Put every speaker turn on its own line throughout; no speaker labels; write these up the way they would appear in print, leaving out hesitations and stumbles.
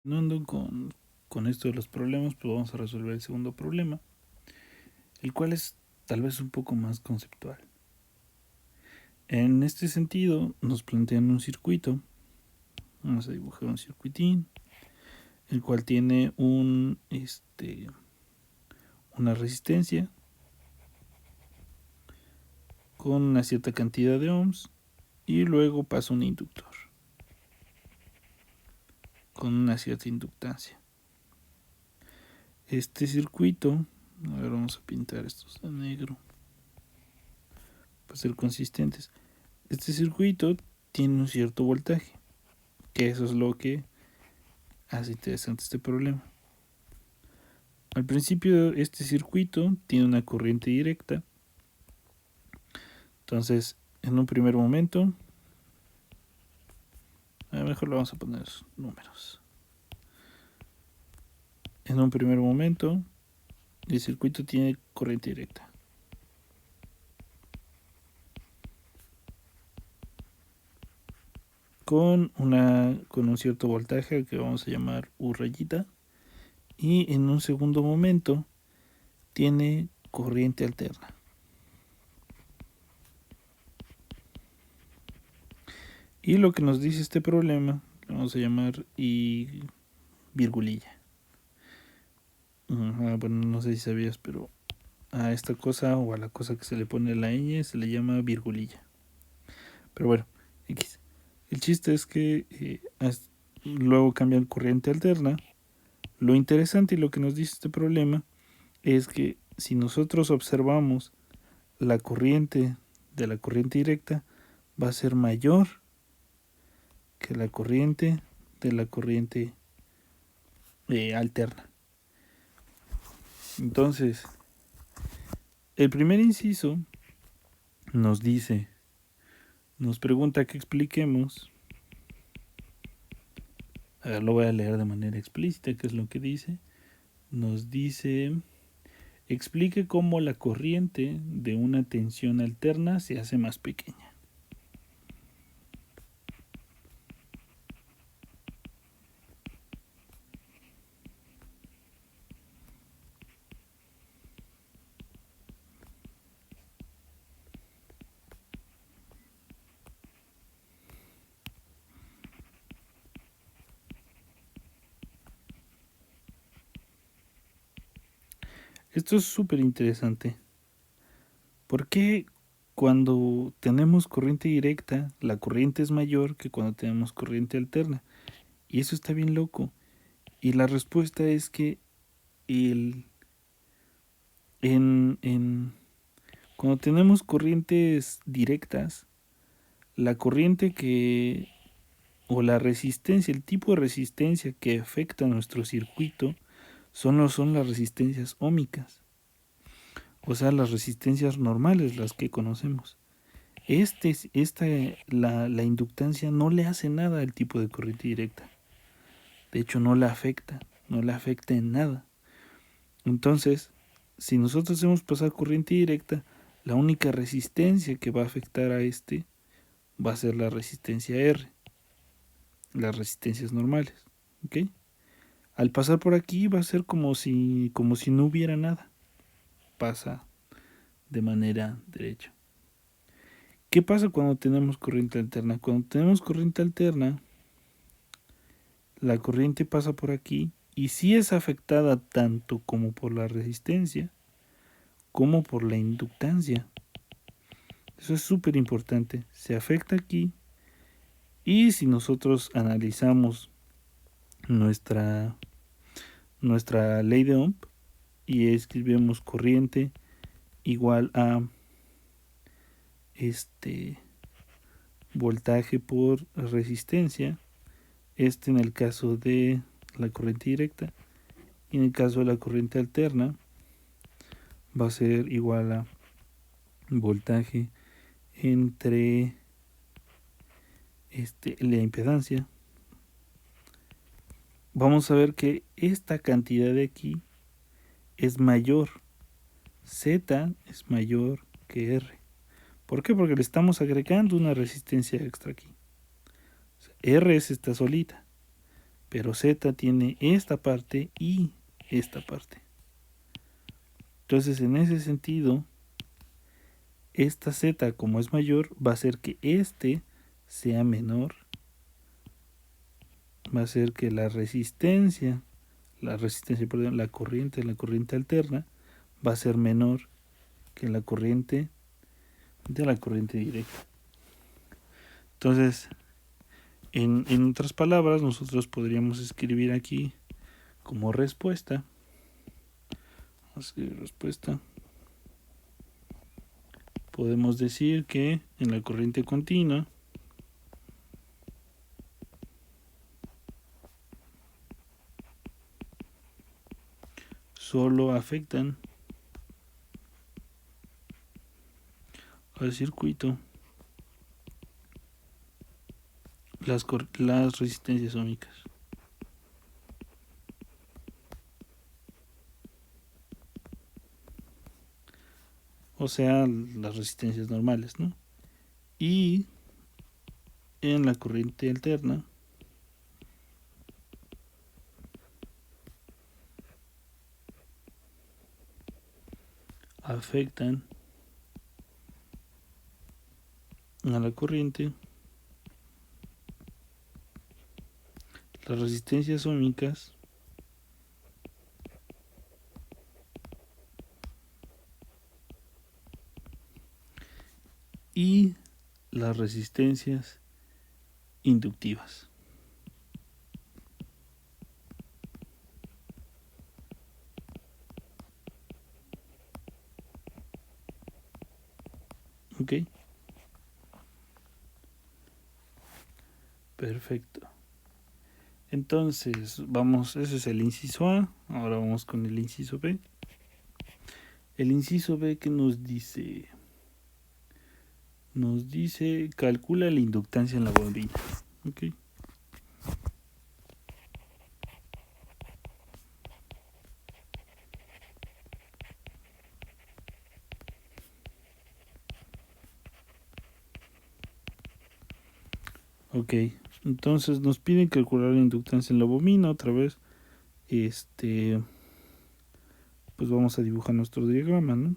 Continuando con esto de los problemas, pues vamos a resolver el segundo problema, el cual es tal vez un poco más conceptual. En este sentido, nos plantean un circuito. Vamos a dibujar un circuitín, el cual tiene una resistencia con una cierta cantidad de ohms y luego pasa un inductor con una cierta inductancia. Este circuito, a ver, vamos a pintar estos de negro para ser consistentes. Este circuito tiene un cierto voltaje, que eso es lo que hace interesante este problema. Al principio este circuito tiene una corriente directa, entonces en un primer momento, a lo mejor le vamos a poner números. En un primer momento el circuito tiene corriente directa. Con un cierto voltaje que vamos a llamar U rayita, y en un segundo momento tiene corriente alterna. Y lo que nos dice este problema lo vamos a llamar I virgulilla. Bueno, no sé si sabías, pero a esta cosa o a la cosa que se le pone la ñ se le llama virgulilla. Pero bueno, X. El chiste es que luego cambian corriente alterna. Lo interesante y lo que nos dice este problema es que si nosotros observamos la corriente de la corriente directa, va a ser mayor que la corriente de la corriente alterna. Entonces, el primer inciso nos pregunta que expliquemos. A ver, lo voy a leer de manera explícita, que es lo que dice. Nos dice, explique cómo la corriente de una tensión alterna se hace más pequeña. Esto es súper interesante. ¿Por qué cuando tenemos corriente directa, la corriente es mayor que cuando tenemos corriente alterna? Y eso está bien loco. Y la respuesta es que cuando tenemos corrientes directas, la corriente o la resistencia, el tipo de resistencia que afecta a nuestro circuito son las resistencias óhmicas. O sea, las resistencias normales, las que conocemos. La inductancia no le hace nada al tipo de corriente directa. De hecho, no la afecta en nada. Entonces, si nosotros hacemos pasar corriente directa, la única resistencia que va a afectar a va a ser la resistencia R, las resistencias normales. ¿Ok? Al pasar por aquí va a ser como si no hubiera nada. Pasa de manera derecha. ¿Qué pasa cuando tenemos corriente alterna? Cuando tenemos corriente alterna, la corriente pasa por aquí y sí es afectada tanto como por la resistencia como por la inductancia. Eso es súper importante. Se afecta aquí y si nosotros analizamos nuestra ley de Ohm y escribimos corriente igual a voltaje por resistencia, en el caso de la corriente directa, y en el caso de la corriente alterna va a ser igual a voltaje entre la impedancia. Vamos a ver que esta cantidad de aquí es mayor, Z es mayor que R. ¿Por qué? Porque le estamos agregando una resistencia extra aquí. O sea, R es esta solita, pero Z tiene esta parte y esta parte. Entonces, en ese sentido, esta Z, como es mayor, va a hacer que este sea menor. Va a hacer que la corriente alterna va a ser menor que la corriente de la corriente directa. Entonces, en otras palabras, nosotros podríamos escribir aquí como respuesta. Podemos decir que en la corriente continua solo afectan al circuito las resistencias ómicas. O sea, las resistencias normales, ¿no? Y en la corriente alterna afectan a la corriente las resistencias ómicas y las resistencias inductivas. ¿Ok? Perfecto. Entonces, ese es el inciso A. Ahora vamos con el inciso B. El inciso B, ¿qué nos dice? Nos dice, calcula la inductancia en la bobina. ¿Ok? Ok, entonces nos piden calcular la inductancia en la bobina otra vez. Pues vamos a dibujar nuestro diagrama, ¿no?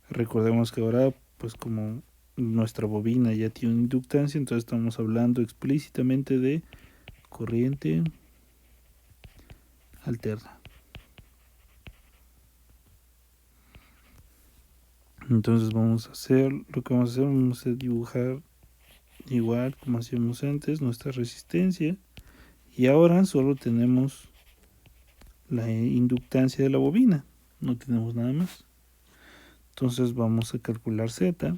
Recordemos que ahora, pues como nuestra bobina ya tiene una inductancia, entonces estamos hablando explícitamente de corriente alterna. Entonces vamos a dibujar igual como hacíamos antes nuestra resistencia, y ahora solo tenemos la inductancia de la bobina, no tenemos nada más. Entonces vamos a calcular Z.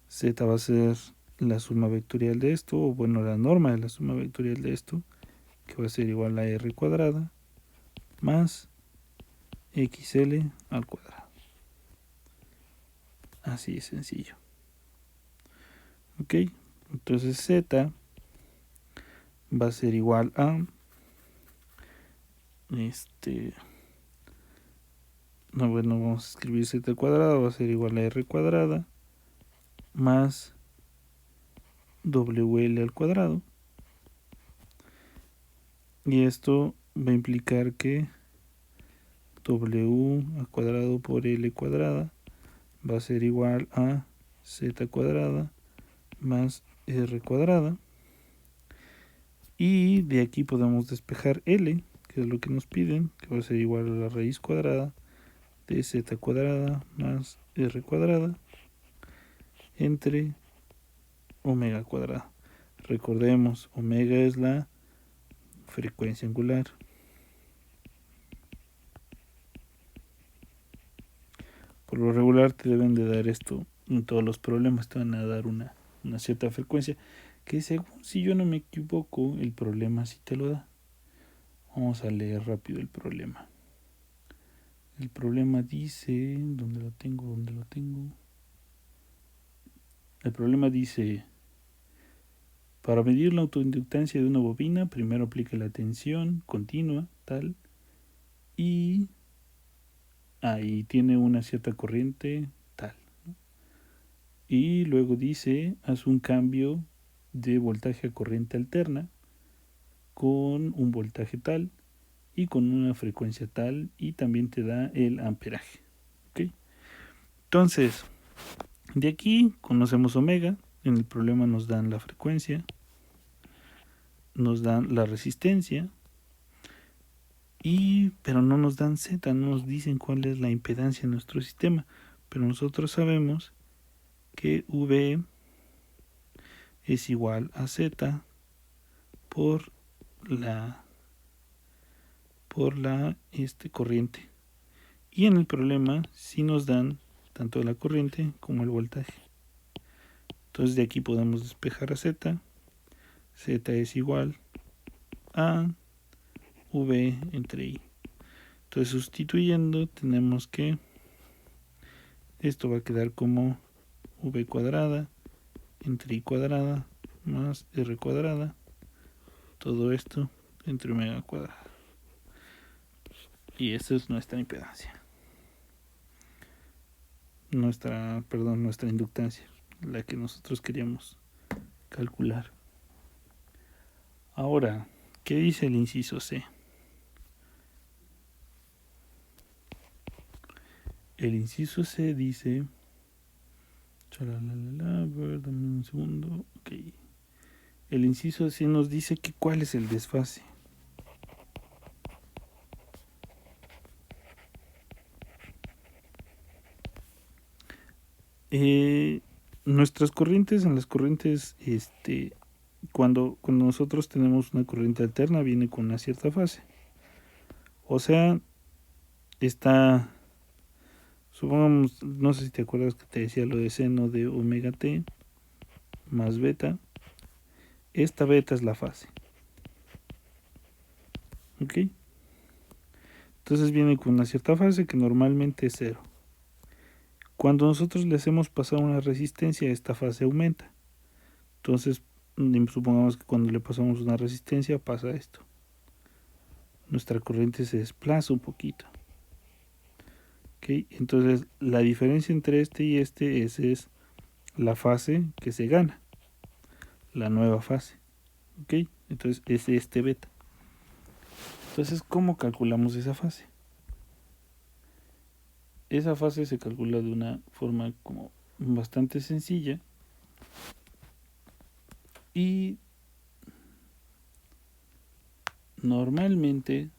Z va a ser la suma vectorial de esto, o bueno, la norma de la suma vectorial de esto, que va a ser igual a R cuadrada más XL al cuadrado. Así de sencillo. Ok, entonces Z va a ser igual a vamos a escribir Z al cuadrado, va a ser igual a R cuadrada más WL al cuadrado, y esto va a implicar que W al cuadrado por L cuadrada va a ser igual a Z cuadrada más R cuadrada, y de aquí podemos despejar L, que es lo que nos piden, que va a ser igual a la raíz cuadrada de Z cuadrada más R cuadrada entre omega cuadrada. Recordemos, omega es la frecuencia angular. Por lo regular te deben de dar esto en todos los problemas, te van a dar una cierta frecuencia, que según, si yo no me equivoco, el problema sí te lo da. Vamos a leer rápido el problema. El problema dice, ¿dónde lo tengo? El problema dice, para medir la autoinductancia de una bobina, primero aplique la tensión continua, tal, y ahí tiene una cierta corriente, tal, ¿no? Y luego dice, haz un cambio de voltaje a corriente alterna con un voltaje tal y con una frecuencia tal, y también te da el amperaje. ¿Okay? Entonces, de aquí conocemos omega. En el problema nos dan la frecuencia, nos dan la resistencia, pero no nos dan Z, no nos dicen cuál es la impedancia en nuestro sistema. Pero nosotros sabemos que V es igual a Z por la corriente. Y en el problema sí nos dan tanto la corriente como el voltaje. Entonces de aquí podemos despejar a Z. Z es igual a V entre I. Entonces sustituyendo tenemos que esto va a quedar como V cuadrada entre I cuadrada más R cuadrada. Todo esto entre omega cuadrada. Y esa es nuestra impedancia. Nuestra inductancia, la que nosotros queríamos calcular. Ahora, ¿qué dice el inciso C? El inciso C dice... dame un segundo. Okay. El inciso C nos dice que cuál es el desfase. Nuestras corrientes, en las corrientes, cuando nosotros tenemos una corriente alterna, viene con una cierta fase. O sea, supongamos, no sé si te acuerdas que te decía lo de seno de omega t más beta. Esta beta es la fase. ¿Ok? Entonces viene con una cierta fase que normalmente es 0. Cuando nosotros le hacemos pasar una resistencia, esta fase aumenta. Entonces, supongamos que cuando le pasamos una resistencia pasa esto. Nuestra corriente se desplaza un poquito. ¿Okay? Entonces, la diferencia entre este y este es la fase que se gana. La nueva fase. ¿Ok? Entonces, es este beta. Entonces, ¿cómo calculamos esa fase? Esa fase se calcula de una forma como bastante sencilla. Y normalmente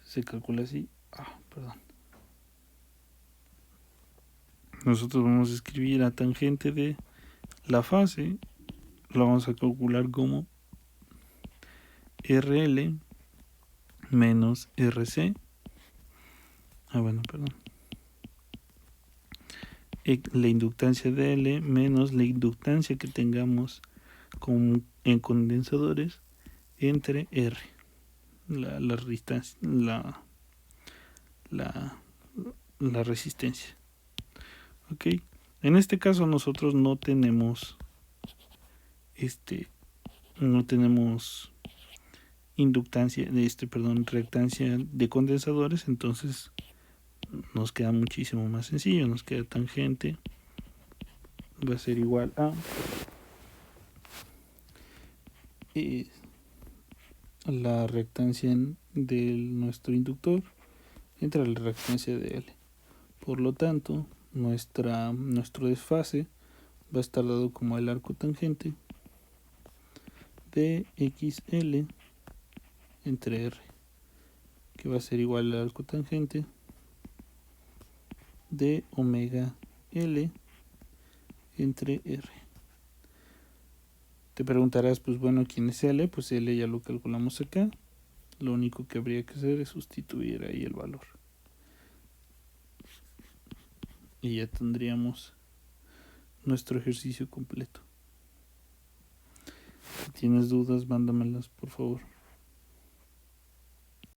se calcula así. Nosotros vamos a escribir la tangente de la fase. La vamos a calcular como RL menos RC. La inductancia de L menos la inductancia que tengamos en condensadores entre R. La resistencia. ¿Ok? En este caso nosotros no tenemos reactancia de condensadores, entonces nos queda muchísimo más sencillo. Nos queda tangente va a ser igual a la reactancia de nuestro inductor entre la reactancia de L. Por lo tanto, nuestro desfase va a estar dado como el arco tangente de XL entre R, que va a ser igual al arco tangente de omega L entre R. Te preguntarás, pues bueno, ¿quién es L? Pues L ya lo calculamos acá. Lo único que habría que hacer es sustituir ahí el valor. Y ya tendríamos nuestro ejercicio completo. Si tienes dudas, mándamelas, por favor.